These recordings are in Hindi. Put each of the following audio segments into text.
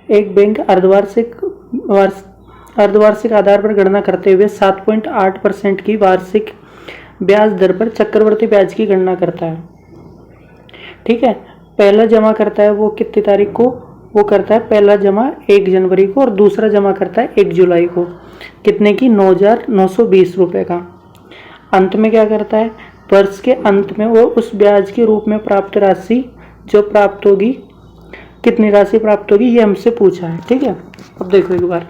एक बैंक अर्धवार्षिक आधार पर गणना करते हुए 7.8% की वार्षिक ब्याज दर पर चक्रवर्ती ब्याज की गणना करता है। ठीक है, पहला जमा करता है वो कितनी तारीख को, वो करता है पहला जमा 1 जनवरी को और दूसरा जमा करता है 1 जुलाई को, कितने की 9,920 रुपये का। अंत में क्या करता है, वर्ष के अंत में वो उस ब्याज के रूप में प्राप्त राशि जो प्राप्त होगी, कितनी राशि प्राप्त होगी ये हमसे पूछा है। ठीक है, अब देखो एक बार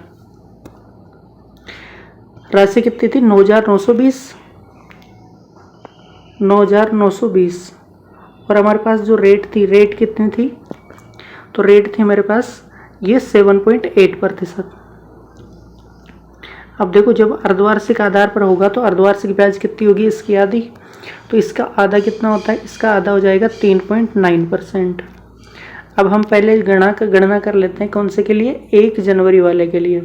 राशि कितनी थी, 9,920 और हमारे पास जो रेट थी, रेट कितनी थी, तो रेट थी हमारे पास ये 7.8%। अब देखो जब अर्धवार्षिक आधार पर होगा तो अर्धवार्षिक ब्याज कितनी होगी, इसकी आधी, तो इसका आधा कितना होता है, इसका आधा हो जाएगा 3.9%। अब हम पहले गणना कर लेते हैं कौन से के लिए, 1 जनवरी वाले के लिए।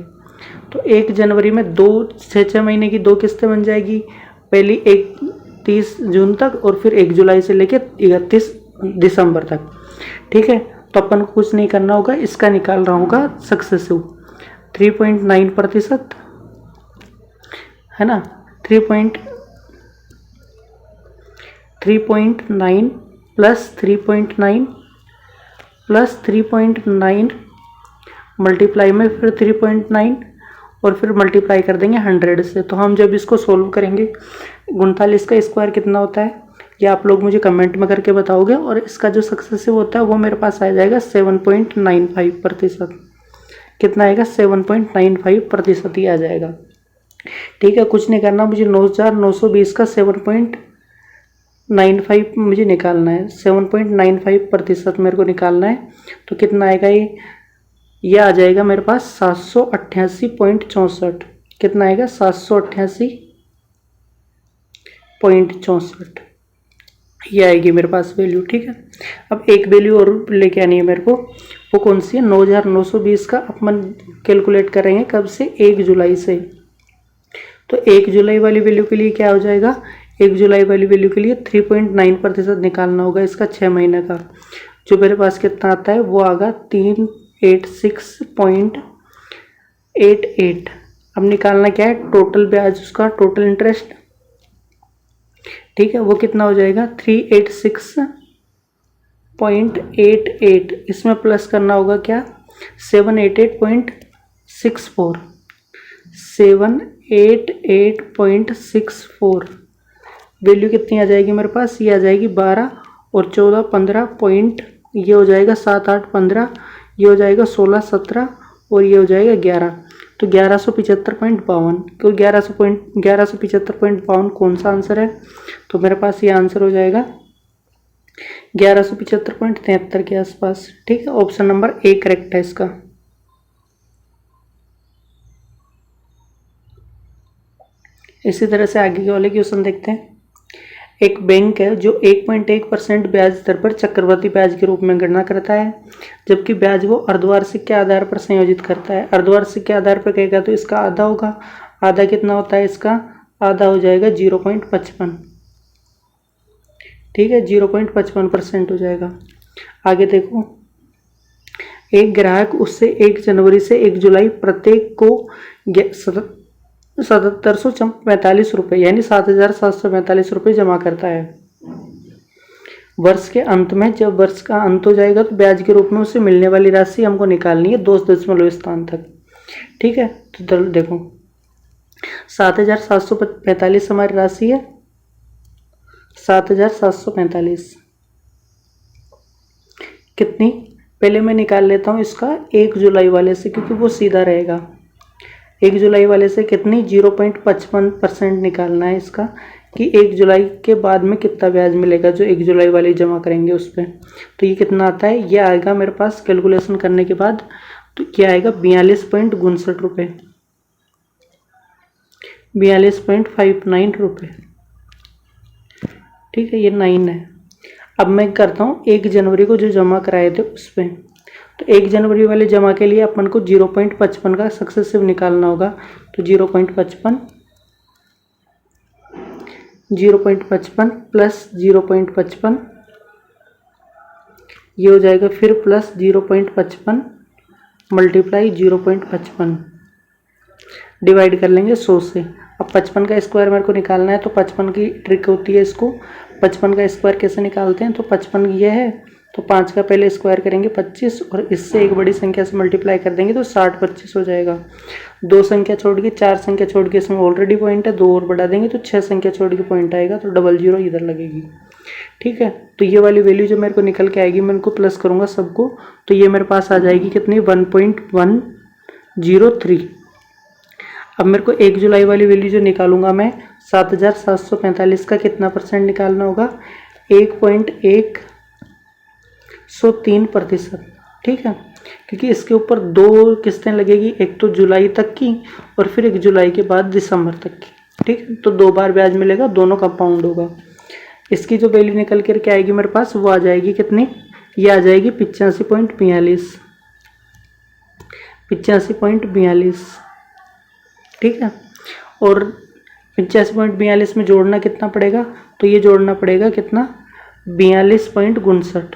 तो 1 जनवरी में 6 महीने की 2 किस्तें बन जाएगी, पहली 31 जून तक और फिर 1 जुलाई से लेकर 31 दिसंबर तक। ठीक है, तो अपन को कुछ नहीं करना होगा, इसका निकाल रहा होगा सक्सेसिव 3.9% है ना, 3.9 प्लस 3.9 प्लस 3.9 मल्टीप्लाई में फिर 3.9 और फिर मल्टीप्लाई कर देंगे 100 से। तो हम जब इसको सोल्व करेंगे 39 का स्क्वायर कितना होता है ये आप लोग मुझे कमेंट में करके बताओगे, और इसका जो सक्सेसिव होता है वो मेरे पास आ जाएगा 7.95%। कितना आएगा, 7.95% ही आ जाएगा। ठीक है, कुछ नहीं करना, मुझे 9,920 का 7.95 मुझे निकालना है, 7.95% मेरे को निकालना है। तो कितना आएगा ये आ जाएगा मेरे पास 788.64। कितना आएगा, 788.64 ये आएगी मेरे पास वैल्यू। ठीक है, अब एक वैल्यू और लेके आनी है मेरे को, वो कौन सी है, 9,920 का अपन कैलकुलेट करेंगे कब से, 1 जुलाई से। तो 1 जुलाई वाली वैल्यू के लिए क्या हो जाएगा, 1 जुलाई वाली वैल्यू के लिए 3.9% निकालना होगा इसका 6 महीने का, जो मेरे पास कितना आता है वो आगा 386.88। अब निकालना क्या है, टोटल ब्याज, उसका टोटल इंटरेस्ट। ठीक है, वो कितना हो जाएगा 386.88। इसमें प्लस करना होगा क्या, 788.64 788.64 वैल्यू कितनी आ जाएगी मेरे पास, ये आ जाएगी 12 और 14 15 पॉइंट, ये हो जाएगा 7 8 15, ये हो जाएगा 16 17 और ये हो जाएगा 11। तो 1175.52, क्योंकि 1175.52 कौन सा आंसर है, तो मेरे पास ये आंसर हो जाएगा 1175.73 के आसपास। ठीक है, ऑप्शन नंबर ए करेक्ट है इसका। इसी तरह से आगे के वाले क्वेश्चन देखते हैं। एक बैंक है जो 1.1% ब्याज दर पर चक्रवृद्धि ब्याज के रूप में गणना करता है, जबकि ब्याज वो अर्धवार्षिक के आधार पर संयोजित करता है। अर्धवार्षिक के आधार पर कहेगा तो इसका आधा होगा, आधा कितना होता है इसका, आधा हो जाएगा 0.55। ठीक है, 0.55% हो जाएगा। आगे देखो, एक ग्राहक उससे 1 जनवरी से 1 जुलाई प्रत्येक को 7,745 रुपये यानी 7,745 रुपये जमा करता है। वर्ष के अंत में, जब वर्ष का अंत हो जाएगा तो ब्याज के रूप में उसे मिलने वाली राशि हमको निकालनी है 2 दशमलव स्थान तक। ठीक है, तो देखो 7,745 हमारी राशि है, 7,745 कितनी, पहले मैं निकाल लेता हूँ इसका 1 जुलाई वाले से, क्योंकि वो सीधा रहेगा। 1 जुलाई वाले से कितनी, 0.55% निकालना है इसका, कि 1 जुलाई के बाद में कितना ब्याज मिलेगा जो 1 जुलाई वाले जमा करेंगे उस पर। तो ये कितना आता है, ये आएगा मेरे पास कैलकुलेशन करने के बाद, तो क्या आएगा 42.59 रुपये, 42.59 रुपये। ठीक है, ये 9 है। अब मैं करता हूँ 1 जनवरी को जो जमा कराए थे उस पर। तो 1 जनवरी वाले जमा के लिए अपन को 0.55 का सक्सेसिव निकालना होगा। तो 0.55 प्लस 0.55 ये हो जाएगा, फिर प्लस 0.55 मल्टीप्लाई 0.55 डिवाइड कर लेंगे 100 से। अब 55 का स्क्वायर मेरे को निकालना है, तो 55 की ट्रिक होती है इसको। 55 का स्क्वायर कैसे निकालते हैं, तो 55 ये है, तो 5 का पहले स्क्वायर करेंगे 25 और इससे एक बड़ी संख्या से मल्टीप्लाई कर देंगे तो 60 25 हो जाएगा। 2 संख्या छोड़ के 4 संख्या छोड़ के इसमें ऑलरेडी पॉइंट है, 2 और बढ़ा देंगे तो 6 संख्या छोड़ के पॉइंट आएगा, तो 00 इधर लगेगी। ठीक है, तो ये वाली वैल्यू जो मेरे को निकल के आएगी, मैं इनको प्लस करूँगा सबको, तो ये मेरे पास आ जाएगी कितनी 1.103। अब मेरे को 1 जुलाई वाली वैल्यू जो निकालूंगा मैं 7745 का कितना परसेंट निकालना होगा, 1.103%। ठीक है, क्योंकि इसके ऊपर 2 किस्तें लगेगी, एक तो जुलाई तक की और फिर 1 जुलाई के बाद दिसंबर तक की। ठीक है, तो 2 बार ब्याज मिलेगा, दोनों कंपाउंड होगा। इसकी जो वैल्यू निकल कर के आएगी मेरे पास, वो आ जाएगी कितनी, ये आ जाएगी 85.42। 85.42। ठीक है, और 85.42 में जोड़ना कितना पड़ेगा, तो ये जोड़ना पड़ेगा कितना 42.59।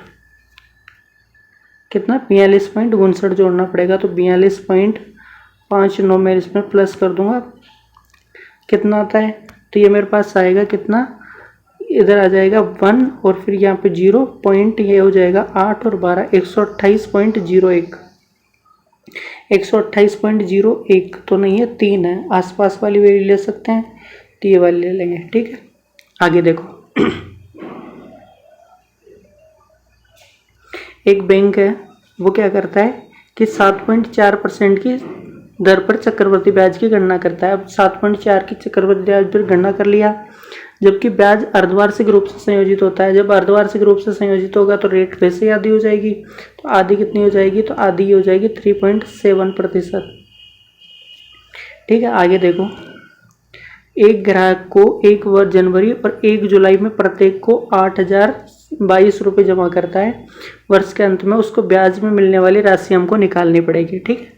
कितना 42.59 जोड़ना पड़ेगा, तो 42.59 मैं इसमें प्लस कर दूंगा, कितना आता है, तो ये मेरे पास आएगा कितना, इधर आ जाएगा 1 और फिर यहाँ पे 0 पॉइंट, ये हो जाएगा 8 और 12 128.01। 128.01 तो नहीं है, 3 है, आसपास वाली वैल्यू ले सकते हैं, तो ये वाली ले लेंगे। ठीक है, आगे देखो एक बैंक है, वो क्या करता है कि 7.4% की दर पर चक्रवृद्धि ब्याज की गणना करता है। अब 7.4 की चक्रवृद्धि ब्याज पर गणना कर लिया, जबकि ब्याज अर्धवार्षिक रूप से संयोजित होता है। जब अर्धवार्षिक रूप से संयोजित होगा तो रेट वैसे ही आधी हो जाएगी, तो आधी कितनी हो जाएगी, तो आधी हो जाएगी 3.7%। ठीक है, आगे देखो, एक ग्राहक को 1 जनवरी और 1 जुलाई में प्रत्येक को 8,022 रुपये जमा करता है। वर्ष के अंत में उसको ब्याज में मिलने वाली राशि हमको निकालनी पड़ेगी। ठीक है,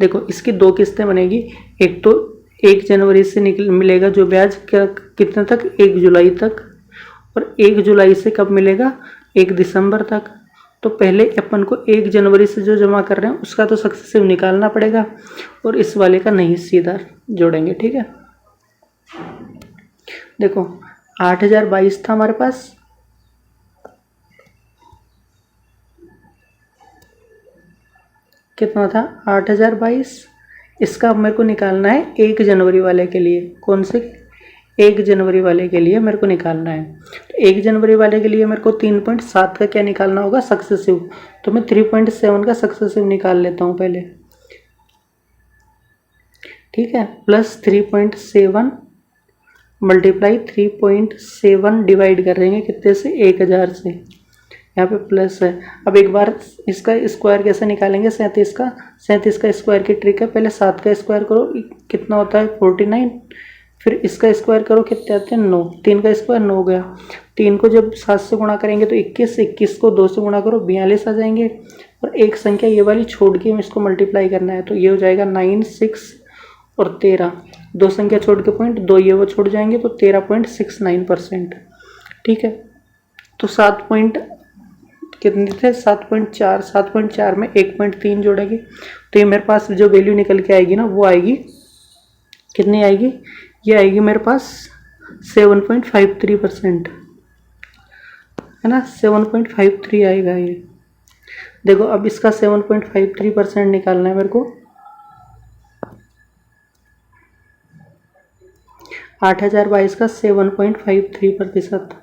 देखो इसकी 2 किस्तें बनेगी, एक तो 1 जनवरी से मिलेगा जो ब्याज कितने तक, 1 जुलाई तक, और 1 जुलाई से कब मिलेगा, 1 दिसंबर तक। तो पहले अपन को 1 जनवरी से जो जमा कर रहे हैं उसका तो सक्सेसिव निकालना पड़ेगा, और इस वाले का नहीं, सीधा जोड़ेंगे। ठीक है, देखो 8,022 था हमारे पास, कितना था 8,022। इसका अब मेरे को निकालना है 1 जनवरी वाले के लिए। कौन से, 1 जनवरी वाले के लिए मेरे को निकालना है। तो 1 जनवरी वाले के लिए मेरे को 3.7 का क्या निकालना होगा, सक्सेसिव। तो मैं 3.7 का सक्सेसिव निकाल लेता हूँ पहले। ठीक है, प्लस 3.7 मल्टीप्लाई 3.7 डिवाइड कर देंगे कितने से, 1,000 से। यहाँ पे प्लस है। अब एक बार इसका स्क्वायर कैसे निकालेंगे, 37 का। 37 का स्क्वायर की ट्रिक है, पहले 7 का स्क्वायर करो, कितना होता है 49, फिर इसका स्क्वायर करो, कितने आते हैं 9। 3 का स्क्वायर 9 हो गया। 3 को जब 7 से गुणा करेंगे तो 21, 21 को 2 से गुणा करो 42 आ जाएंगे, और एक संख्या ये वाली छोड़ के इसको मल्टीप्लाई करना है, तो ये हो जाएगा 9, 6 और 13। 2 संख्या छोड़ के पॉइंट, 2 ये वो छोड़ जाएंगे, तो 13.69%। ठीक है, तो 7 पॉइंट कितने थे, 7.4। 7.4 में 1.3 जोड़ेंगे, तो ये मेरे पास जो वैल्यू निकल के आएगी ना, वो आएगी कितनी आएगी, ये आएगी मेरे पास 7.53%, है ना, 7.53 आएगा ये। देखो अब इसका 7.53% निकालना है मेरे को। 8,022 का 7.53%,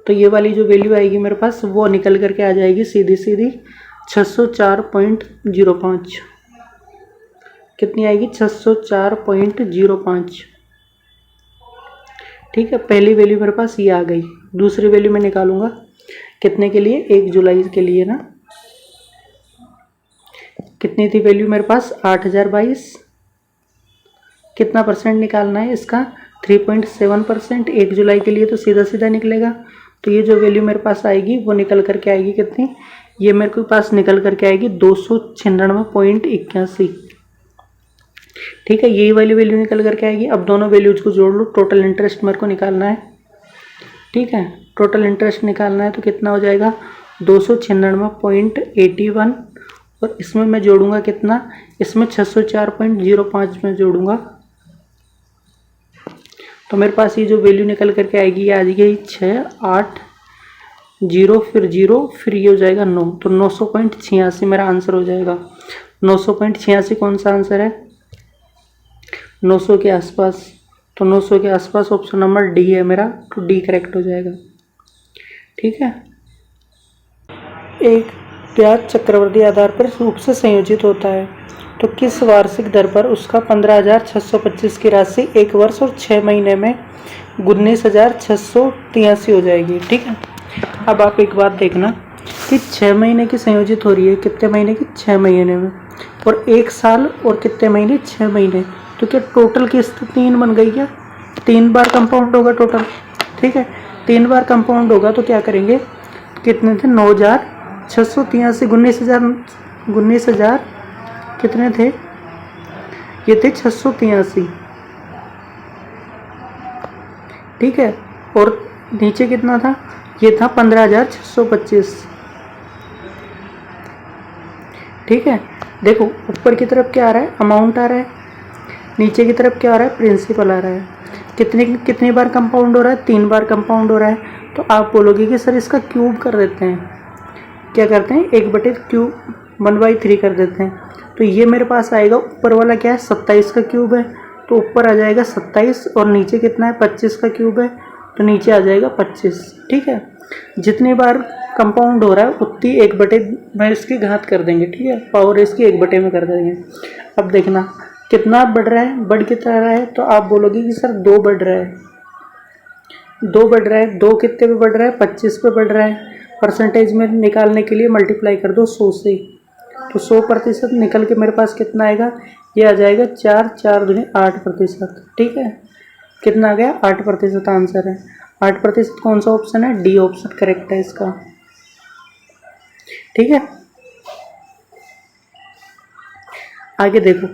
तो ये वाली जो वैल्यू आएगी मेरे पास, वो निकल करके आ जाएगी सीधी सीधी 604.05। कितनी आएगी, 604.05। ठीक है, पहली वैल्यू मेरे पास ये आ गई। दूसरी वैल्यू मैं निकालूंगा कितने के लिए, 1 जुलाई के लिए ना। कितनी थी वैल्यू मेरे पास, 8,022। कितना परसेंट निकालना है इसका, 3.7%। 1 जुलाई के लिए तो सीधा सीधा निकलेगा, तो ये जो वैल्यू मेरे पास आएगी वो निकल करके आएगी कितनी, ये मेरे को पास निकल करके आएगी 296.81। ठीक है, यही वाली वैल्यू निकल करके आएगी। अब दोनों वैल्यूज को जोड़ लो, टोटल इंटरेस्ट मेरे को निकालना है। ठीक है, टोटल इंटरेस्ट निकालना है, तो कितना हो जाएगा 296.81 और इसमें मैं जोड़ूंगा कितना, इसमें 604.05 में जोड़ूंगा तो मेरे पास ये जो वैल्यू निकल करके आएगी ये आ जाएगी 680 फिर 0 फिर ये हो जाएगा 9, तो 900.86 मेरा आंसर हो जाएगा। 900.86 कौन सा आंसर है, 900 के आसपास, तो 900 के आसपास ऑप्शन नंबर डी है मेरा, तो डी करेक्ट हो जाएगा। ठीक है, एक ब्याज चक्रवृद्धि आधार पर रूप से संयोजित होता है तो किस वार्षिक दर पर उसका 15,625 की राशि 1 वर्ष और 6 महीने में 19,683 हो जाएगी। ठीक है, अब आप एक बात देखना कि 6 महीने की संयोजित हो रही है, कितने महीने की, 6 महीने में, और 1 साल और कितने महीने, 6 महीने, तो क्या टोटल किस्त 3 बन गई क्या, 3 बार कंपाउंड होगा टोटल। ठीक है, 3 बार कंपाउंड होगा तो क्या करेंगे, कितने थे, 9,683, 19,000 कितने थे, ये थे 683। ठीक है, और नीचे कितना था, ये था 15,625। ठीक है, देखो ऊपर की तरफ क्या आ रहा है, अमाउंट आ रहा है, नीचे की तरफ क्या आ रहा है, प्रिंसिपल आ रहा है। कितनी बार कंपाउंड हो रहा है, 3 बार कंपाउंड हो रहा है। तो आप बोलोगे कि सर इसका क्यूब कर देते हैं, क्या करते हैं, 1/क्यूब 1/3 कर देते हैं। तो ये मेरे पास आएगा, ऊपर वाला क्या है, 27 का क्यूब है, तो ऊपर आ जाएगा 27, और नीचे कितना है, 25 का क्यूब है, तो नीचे आ जाएगा 25। ठीक है, जितनी बार कंपाउंड हो रहा है उतनी 1/, में इसकी घात कर देंगे। ठीक है, पावर इसकी 1/, में कर देंगे। अब देखना कितना बढ़ रहा है, बढ़ कितना रहा है, तो आप बोलोगे कि सर 2 बढ़ रहा है, 2 बढ़ रहा है, 2 कितने पे बढ़ रहा है, 25 पे बढ़ रहा है। परसेंटेज में निकालने के लिए मल्टीप्लाई कर दो 100 से, तो 100% निकल के मेरे पास कितना आएगा, ये आ जाएगा 4, 4 दूनी 8%। ठीक है, कितना आ गया, 8% आंसर है। 8% कौन सा ऑप्शन है, डी ऑप्शन करेक्ट है इसका। ठीक है, आगे देखो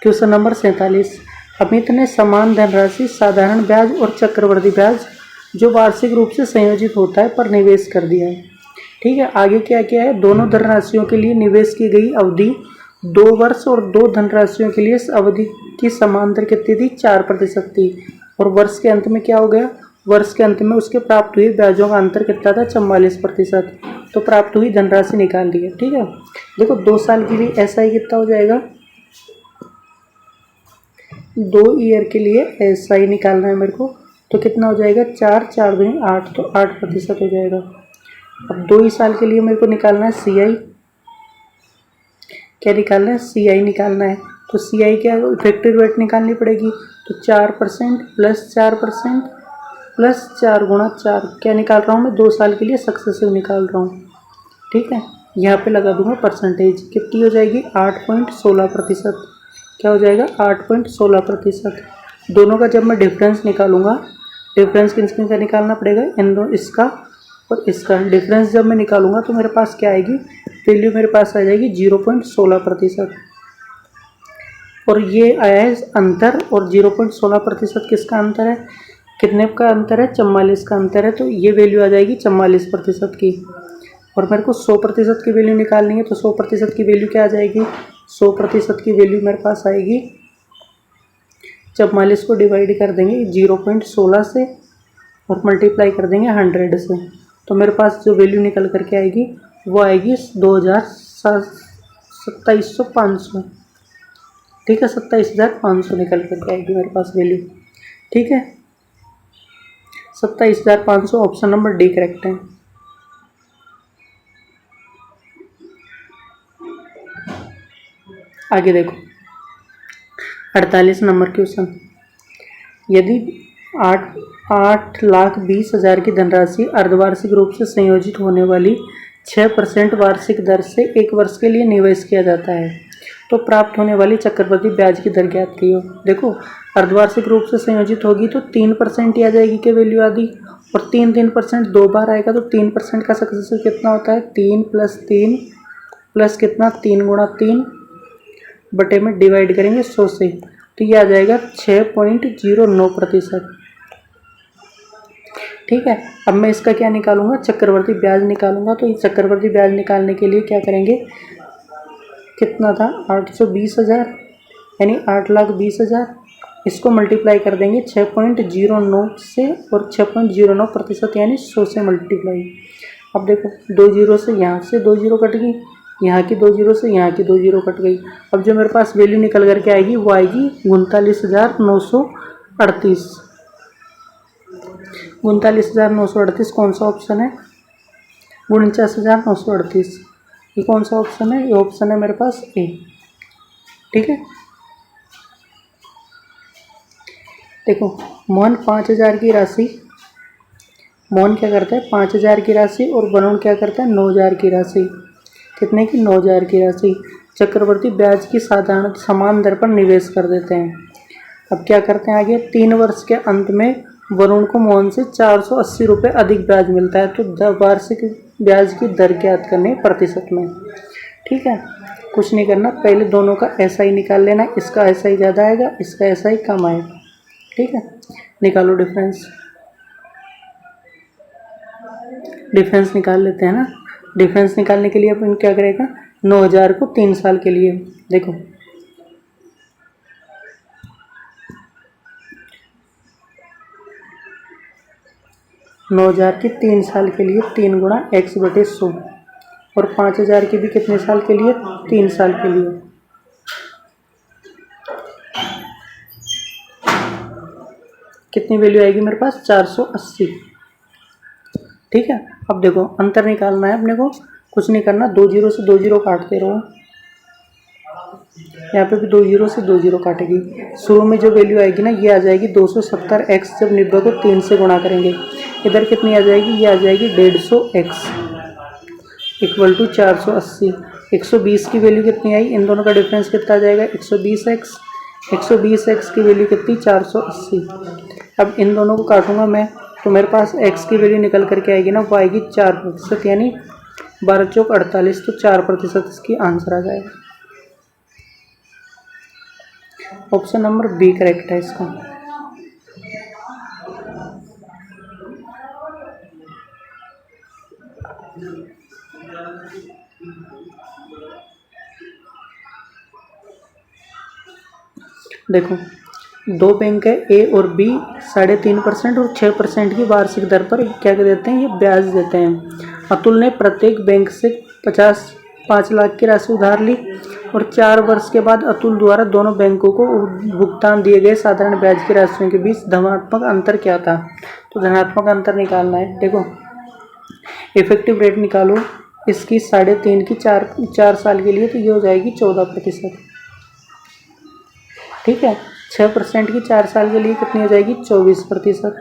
क्वेश्चन नंबर 47। अमित ने समान धनराशि साधारण ब्याज और चक्रवृद्धि ब्याज जो वार्षिक रूप से संयोजित होता है पर निवेश कर दिया है। ठीक है, आगे क्या क्या है, दोनों धनराशियों के लिए निवेश की गई अवधि 2 वर्ष और 2 धनराशियों के लिए इस अवधि की समान दर कितनी थी, 4% थी, और वर्ष के अंत में क्या हो गया, वर्ष के अंत में उसके प्राप्त हुए ब्याजों का अंतर कितना था, 44%, तो प्राप्त हुई धनराशि निकाल दी है। ठीक है, देखो 2 साल के लिए ऐसा ही कितना हो जाएगा, 2 ईयर के लिए ऐसा ही निकालना है मेरे को, तो कितना हो जाएगा, 4, 4 दूनी 8, तो 8% हो जाएगा। अब 2 ही साल के लिए मेरे को निकालना है CI, क्या निकालना है, CI निकालना है, तो CI क्या, इफेक्टिव रेट निकालनी पड़ेगी, तो 4% प्लस 4% प्लस 4 गुणा 4, क्या निकाल रहा हूँ मैं, 2 साल के लिए सक्सेसिव निकाल रहा हूँ। ठीक है, यहाँ पे लगा दूंगा परसेंटेज, कितनी हो जाएगी, 8.16%, क्या हो जाएगा, 8.16%। दोनों का जब मैं डिफरेंस निकालूंगा, डिफरेंस किन किन का निकालना पड़ेगा, इन दो, इसका और इसका डिफरेंस जब मैं निकालूंगा तो मेरे पास क्या आएगी, वैल्यू मेरे पास आ जाएगी 0.16%। और ये आया है अंतर, और 0.16% किसका अंतर है, कितने का अंतर है, 44 का अंतर है, तो ये वैल्यू आ जाएगी 44% की। और मेरे को 100% की वैल्यू निकालनी है, तो 100% की वैल्यू क्या आ जाएगी, 100% की वैल्यू मेरे पास आएगी, 44 को डिवाइड कर देंगे 0.16 से और मल्टीप्लाई कर देंगे 100 से, तो मेरे पास जो वैल्यू निकल करके आएगी वो आएगी 27,500। ठीक है, 27,500 निकल करके आएगी मेरे पास वैल्यू। ठीक है, 27,500 ऑप्शन नंबर डी करेक्ट है। आगे देखो 48 नंबर क्वेश्चन, यदि 8,20,000 की धनराशि अर्धवार्षिक रूप से संयोजित होने वाली 6% वार्षिक दर से 1 वर्ष के लिए निवेश किया जाता है तो प्राप्त होने वाली चक्रवृद्धि ब्याज की दर ज्ञात कीजिए। देखो अर्धवार्षिक रूप से संयोजित होगी तो 3% ही आ जाएगी के वैल्यू आदि, और 3% 2 बार आएगा तो 3% का सक्सेसिव कितना होता है, 3 + 3 प्लस कितना, 3 गुणा 3 बटे में डिवाइड करेंगे 100 से, तो ये आ जाएगा 6.09%। ठीक है। अब मैं इसका क्या निकालूंगा, चक्रवर्ती ब्याज निकालूंगा। तो ये चक्रवर्ती ब्याज निकालने के लिए क्या करेंगे, कितना था 820,000 यानी 8,20,000, इसको मल्टीप्लाई कर देंगे 6.09 से और 6.09% यानी 100 से मल्टीप्लाई। अब देखो 2 जीरो से यहाँ से 2 जीरो कट गई, यहाँ की 2 जीरो से यहाँ की 2 जीरो कट गई। अब जो मेरे पास वैल्यू निकल करके आएगी वो आएगी 39,938। 39,938 कौन सा ऑप्शन है, 49,938। ये कौन सा ऑप्शन है, ये ऑप्शन है मेरे पास ए। ठीक है, देखो मोहन 5,000 की राशि, मोहन क्या करता है 5,000 की राशि और वरुण क्या करता है 9,000 की राशि। कितने की, 9,000 की राशि चक्रवर्ती ब्याज की साधारण समान दर पर निवेश कर देते हैं। अब क्या करते हैं आगे, 3 वर्ष के अंत में वरुण को मोहन से 480 रुपये अधिक ब्याज मिलता है। तो वार्षिक ब्याज की दर ज्ञात करनी प्रतिशत में। ठीक है, कुछ नहीं करना, पहले दोनों का SI निकाल लेना। इसका SI ज़्यादा आएगा, इसका SI कम आएगा। ठीक है, निकालो डिफरेंस, डिफरेंस निकाल लेते हैं ना। डिफरेंस निकालने के लिए अपन क्या करेगा, 9,000 को 3 साल के लिए, देखो 9,000 की 3 साल के लिए 3 गुणा x/100 और 5,000 की भी कितने साल के लिए, 3 साल के लिए। कितनी वैल्यू आएगी मेरे पास, 480। ठीक है, अब देखो अंतर निकालना है अपने को, कुछ नहीं करना, 2 जीरो से 2 जीरो काटते रहो। यहाँ पे भी 2 जीरो से 2 जीरो काटेगी। शुरू में जो वैल्यू आएगी ना, ये आ जाएगी 270x जब 90 को 3 से गुणा करेंगे। इधर कितनी आ जाएगी, ये आ जाएगी 150x इक्वल टू 480। 120 की वैल्यू कितनी आई, इन दोनों का डिफरेंस कितना आ जाएगा, 120x। 120x की वैल्यू कितनी, 480। अब इन दोनों को काटूंगा मैं, तो मेरे पास x की वैल्यू निकल करके आएगी ना, वो आएगी 4% यानी 12 चौक 48। तो 4% इसकी आंसर आ जाएगा। ऑप्शन नंबर बी करेक्ट है इसका। देखो 2 बैंक है, ए और बी, 3.5% और 6% की वार्षिक दर पर क्या देते हैं, ये ब्याज देते हैं। अतुल ने प्रत्येक बैंक से 5 लाख की राशि उधार ली और 4 वर्ष के बाद अतुल द्वारा दोनों बैंकों को भुगतान दिए गए साधारण ब्याज की राशियों के बीच धनात्मक अंतर क्या था। तो धनात्मक अंतर निकालना है। देखो इफेक्टिव रेट निकालो इसकी 3.5 की 4 साल के लिए, तो ये हो जाएगी 14%। ठीक है, 6% की 4 साल के लिए कितनी हो जाएगी, 24%।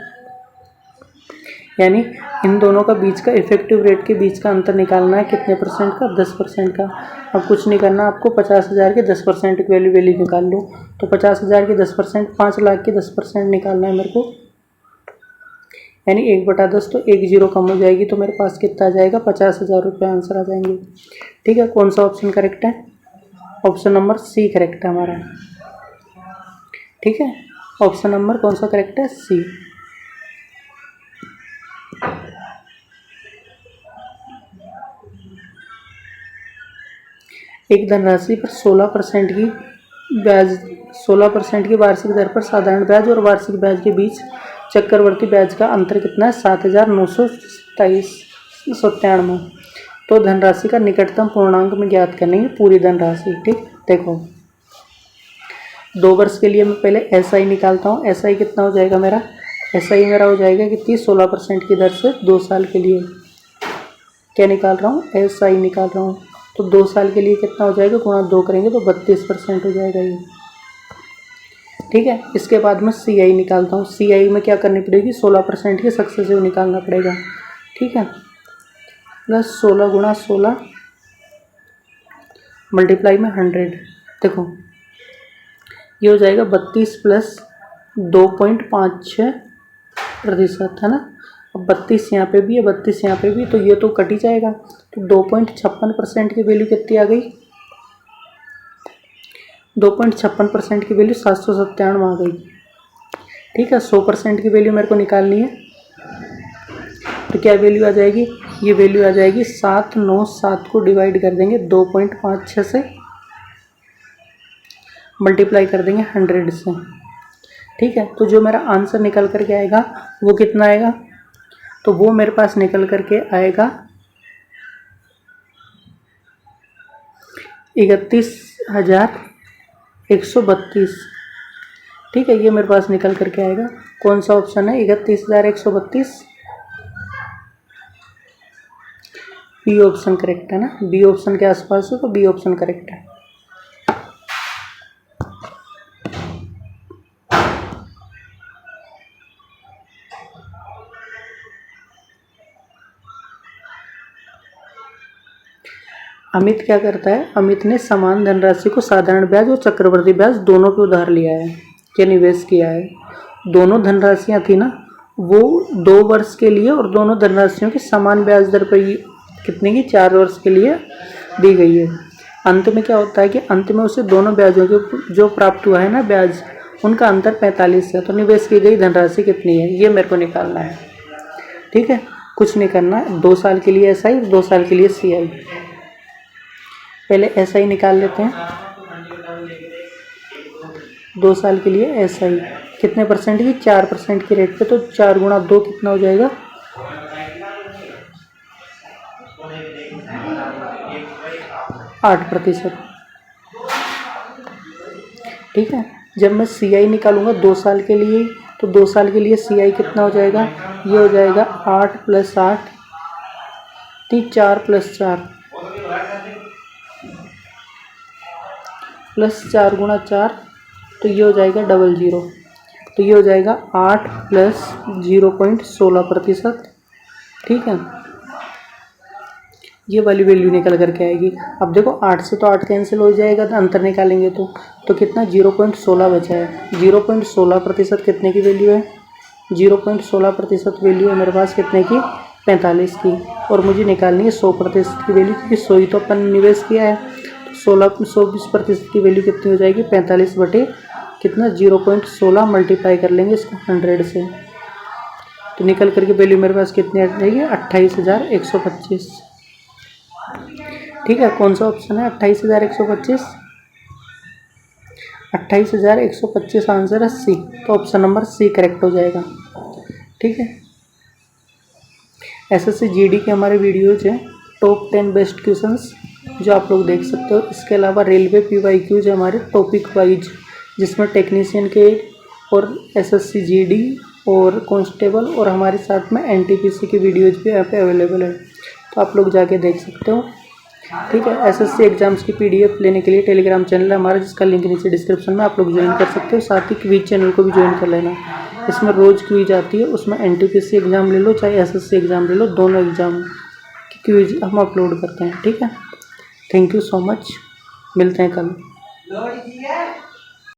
यानी इन दोनों का बीच का इफेक्टिव रेट के बीच का अंतर निकालना है, कितने परसेंट का, 10% का। अब कुछ नहीं करना आपको, 50,000 के 10% की वैल्यू निकाल लो। तो 50,000 की 10%, 5 लाख की 10% निकालना है मेरे को, यानी 1/10। तो 1 जीरो कम हो जाएगी, तो मेरे पास कितना आ जाएगा, 50,000 रुपये आंसर आ जाएंगे। ठीक है, कौन सा ऑप्शन करेक्ट है, ऑप्शन नंबर सी करेक्ट है हमारा। ठीक है, ऑप्शन नंबर कौन सा करेक्ट है, सी। एक धनराशि पर 16% की ब्याज, 16% की वार्षिक दर पर साधारण ब्याज और वार्षिक ब्याज के बीच चक्रवर्ती ब्याज का अंतर कितना है, 7,997। तो धनराशि का निकटतम पूर्णांक में ज्ञात करनी है पूरी धनराशि। ठीक, देखो 2 वर्ष के लिए मैं पहले SI निकालता हूँ। SI कितना हो जाएगा मेरा, SI मेरा हो जाएगा कितनी, 16% की दर से 2 साल के लिए। क्या निकाल रहा हूँ, SI निकाल रहा हूँ। तो 2 साल के लिए कितना हो जाएगा, गुणा 2 करेंगे तो 32% हो जाएगा ये। ठीक है, इसके बाद मैं CI निकालता हूँ। CI में क्या करनी पड़ेगी, 16% की सक्सेसिव निकालना पड़ेगा। ठीक है, प्लस 16 गुणा 16 मल्टीप्लाई में 100। देखो ये हो जाएगा 32 प्लस 2.56% है ना। अब 32 यहाँ पे भी है, 32 यहाँ पे भी, तो ये तो कट ही जाएगा। तो 2.56% की वैल्यू कितनी आ गई, 2.56% की वैल्यू 797 आ गई। ठीक है, 100% की वैल्यू मेरे को निकालनी है। तो क्या वैल्यू आ जाएगी, ये वैल्यू आ जाएगी 7, 9, 7 को डिवाइड कर देंगे 2.56 से, मल्टीप्लाई कर देंगे 100 से। ठीक है, तो जो मेरा आंसर निकल करके आएगा वो कितना आएगा, तो वो मेरे पास निकल करके आएगा 31,132। ठीक है, ये मेरे पास निकल करके आएगा। कौन सा ऑप्शन है 31,132? बी ऑप्शन करेक्ट है ना, बी ऑप्शन के आसपास है तो बी ऑप्शन करेक्ट है। अमित क्या करता है, अमित ने समान धनराशि को साधारण ब्याज और चक्रवृद्धि ब्याज दोनों पे उधार लिया है, क्या निवेश किया है। दोनों धनराशियाँ थी ना, वो 2 वर्ष के लिए और दोनों धनराशियों की समान ब्याज दर पर कितने की 4 वर्ष के लिए दी गई है। अंत में क्या होता है कि अंत में उसे दोनों ब्याजों के जो प्राप्त हुआ है ना ब्याज, उनका अंतर 45 है। तो निवेश की गई धनराशि कितनी है ये मेरे को निकालना है। ठीक है, कुछ नहीं करना, 2 साल के लिए SI, 2 साल के लिए CI। पहले SI निकाल लेते हैं। 2 साल के लिए SI कितने परसेंट की, 4% की रेट पे, तो 4 गुणा 2 कितना हो जाएगा, 8%। ठीक है, जब मैं CI निकालूंगा 2 साल के लिए, तो 2 साल के लिए CI कितना हो जाएगा, ये हो जाएगा 8 + 8, 4 + 4 प्लस 4 गुणा 4, तो ये हो जाएगा 00। तो ये हो जाएगा 8 + 0.16%। ठीक है, ये वाली वैल्यू निकल करके आएगी। अब देखो 8 से तो 8 कैंसिल हो जाएगा, तो अंतर निकालेंगे तो कितना 0.16 बचा है। 0.16% कितने की वैल्यू है, 0.16% वैल्यू है मेरे पास कितने की, 45 की। और मुझे निकालनी है 100% की वैल्यू, क्योंकि 100 ही तो अपन निवेश किया है। 120% की वैल्यू कितनी हो जाएगी, 45 बटे कितना 0.16 मल्टीप्लाई कर लेंगे इसको 100 से, तो निकल करके वैल्यू मेरे पास कितनी आ जाएगी, 28,125। ठीक है, कौन सा ऑप्शन है 28,125? 28,125 आंसर है C, तो ऑप्शन नंबर C करेक्ट हो जाएगा। ठीक है, SSC GD के हमारे वीडियोज हैं, टॉप 10 बेस्ट क्वेश्चंस, जो आप लोग देख सकते हो। इसके अलावा रेलवे PYQs है हमारे टॉपिक वाइज, जिसमें टेक्नीशियन के और SSC GD और कांस्टेबल और हमारे साथ में NTPC की वीडियोज भी यहाँ पे अवेलेबल है, तो आप लोग जाके देख सकते हो। ठीक है, SSC एग्जाम्स की PDF लेने के लिए टेलीग्राम चैनल है हमारा, जिसका लिंक नीचे डिस्क्रिप्शन में, आप लोग ज्वाइन कर सकते हो। साथ ही क्विज चैनल को भी ज्वाइन कर लेना, इसमें रोज़ क्विज आती है, उसमें NTPC एग्ज़ाम ले लो चाहे SSC एग्ज़ाम ले लो, दोनों एग्ज़ाम की क्विज हम अपलोड करते हैं। ठीक है, थैंक यू सो मच, मिलते हैं कल।